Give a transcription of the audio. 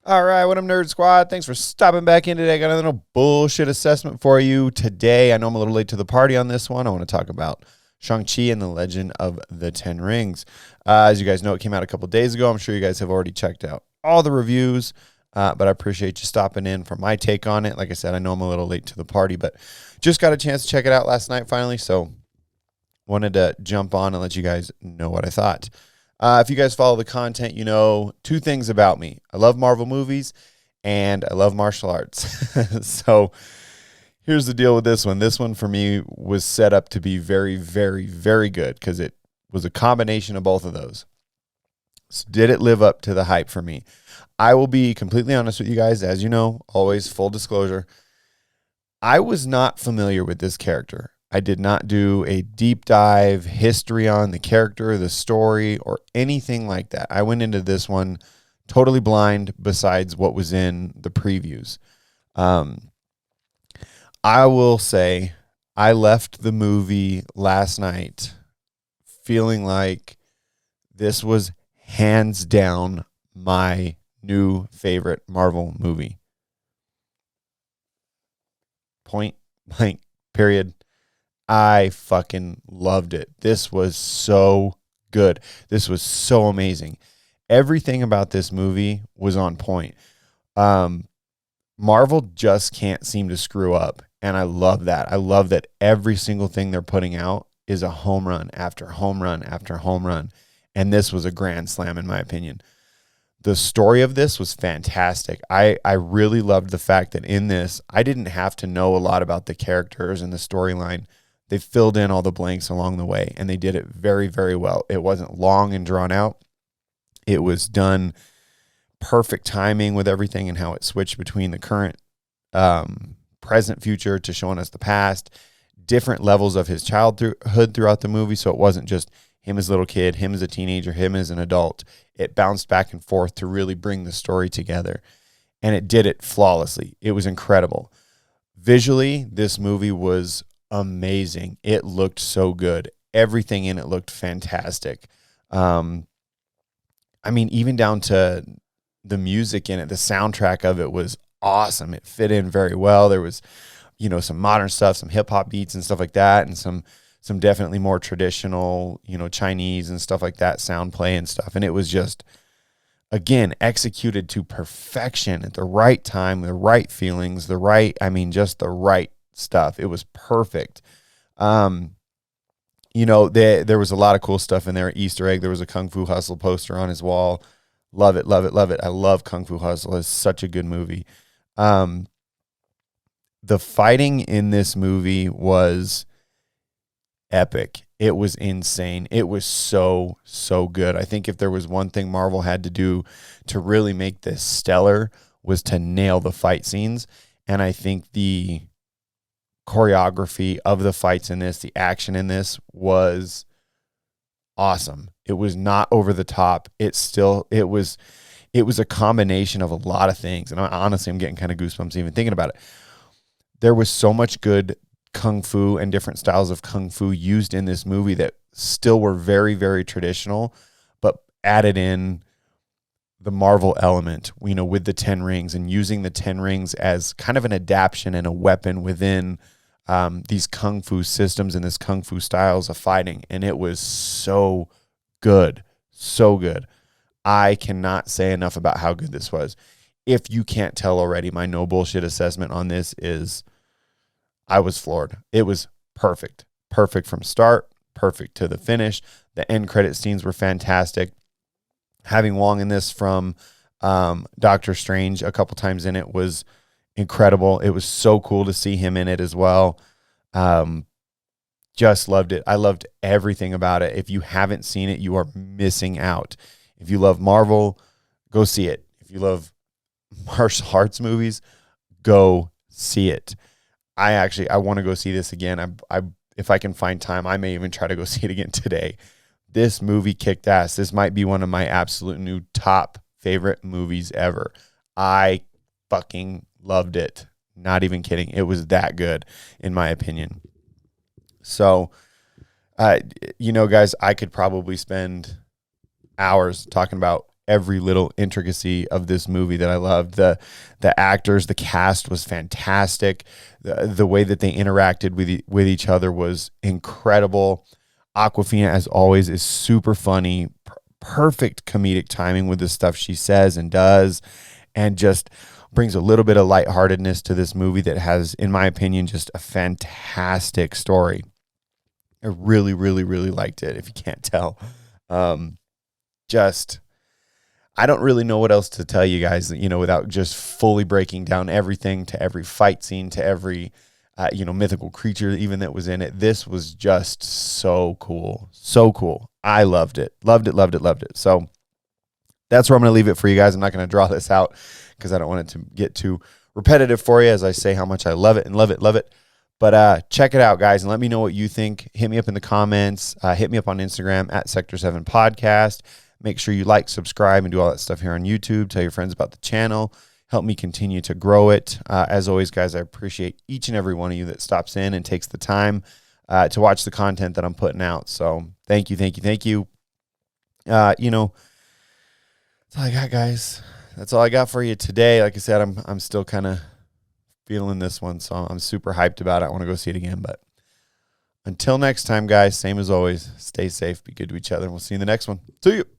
All right, what up, Nerd Squad? Thanks for stopping back in today. I got a little bullshit assessment for you today. I know I'm a little late to the party on this one. I want to talk about Shang Chi and the Legend of the Ten Rings. As you guys know, it came out a couple days ago. I'm sure you guys have already checked out all the reviews, but I appreciate you stopping in for my take on it. Like I said, I know I'm a little late to the party, but just got a chance to check it out last night finally, so wanted to jump on and let you guys know what I thought. If you guys follow the content, you know two things about me. I love Marvel movies and I love martial arts. So here's the deal with this one. This one for me was set up to be very, very, very good because it was a combination of both of those. So did it live up to the hype for me? I will be completely honest with you guys. As you know, always full disclosure, I was not familiar with this character. I did not do a deep dive history on the character, the story, or anything like that. I went into this one totally blind besides what was in the previews. I will say I left the movie last night feeling like this was hands down my new favorite Marvel movie. Point blank, period. I fucking loved it. This was so good. This was so amazing. Everything about this movie was on point. Marvel just can't seem to screw up, and I love that. I love that every single thing they're putting out is a home run after home run after home run, and this was a grand slam in my opinion. The story of this was fantastic. I really loved the fact that in this, I didn't have to know a lot about the characters and the storyline. They filled in all the blanks along the way, and they did it very, very well. It wasn't long and drawn out. It was done perfect timing with everything and how it switched between the current, present, future to showing us the past, different levels of his childhood throughout the movie. So it wasn't just him as a little kid, him as a teenager, him as an adult. It bounced back and forth to really bring the story together, and it did it flawlessly. It was incredible. Visually, this movie was amazing. It looked so good. Everything in it looked fantastic. Even down to the music in it, the soundtrack of it was awesome. It fit in very well. There was, some modern stuff, some hip hop beats and stuff like that, and some definitely more traditional, Chinese and stuff like that, sound play and stuff. And it was just, again, executed to perfection at the right time, the right feelings, just the right stuff. It was perfect. There was a lot of cool stuff in there. Easter egg. There was a Kung Fu Hustle poster on his wall. Love it, love it, love it. I love Kung Fu Hustle. It's such a good movie. The fighting in this movie was epic. It was insane. It was so, so good. I think if there was one thing Marvel had to do to really make this stellar was to nail the fight scenes. And I think the choreography of the fights in this, the action in this was awesome. It was not over the top. It was a combination of a lot of things. And honestly, I'm getting kind of goosebumps even thinking about it. There was so much good Kung Fu and different styles of Kung Fu used in this movie that still were very, very traditional, but added in the Marvel element, with the 10 rings and using the 10 rings as kind of an adaptation and a weapon within these Kung Fu systems and this Kung Fu styles of fighting. And it was so good. So good. I cannot say enough about how good this was. If you can't tell already, my no bullshit assessment on this is I was floored. It was perfect. Perfect from start, perfect to the finish. The end credit scenes were fantastic. Having Wong in this from Doctor Strange a couple times in it was incredible. It was so cool to see him in it as well. Just loved it. I loved everything about it. If you haven't seen it, you are missing out. If you love Marvel, go see it. If you love martial arts movies, go see it. I want to go see this again. If I can find time, I may even try to go see it again today. This movie kicked ass. This might be one of my absolute new top favorite movies ever. I fucking loved it. Not even kidding. It was that good, in my opinion. So, guys, I could probably spend hours talking about every little intricacy of this movie that I loved. The actors, the cast was fantastic. The way that they interacted with each other was incredible. Aquafina, as always, is super funny. Perfect comedic timing with the stuff she says and does, and just brings a little bit of lightheartedness to this movie that has, in my opinion, just a fantastic story. I really, really, really liked it, if you can't tell. Just, I don't really know what else to tell you guys, without just fully breaking down everything, to every fight scene, to every, mythical creature even that was in it. This was just so cool. So cool. I loved it. Loved it, loved it, loved it. So that's where I'm going to leave it for you guys. I'm not going to draw this out because I don't want it to get too repetitive for you as I say how much I love it and love it, love it. But check it out, guys, and let me know what you think. Hit me up in the comments. Hit me up on Instagram at Sector 7 Podcast. Make sure you like, subscribe, and do all that stuff here on YouTube. Tell your friends about the channel. Help me continue to grow it. As always, guys, I appreciate each and every one of you that stops in and takes the time to watch the content that I'm putting out. So thank you, thank you, thank you. That's all I got, guys. That's all I got for you today. Like I said, I'm still kind of feeling this one, so I'm super hyped about it. I want to go see it again. But until next time, guys, same as always, stay safe, be good to each other, and we'll see you in the next one. See you.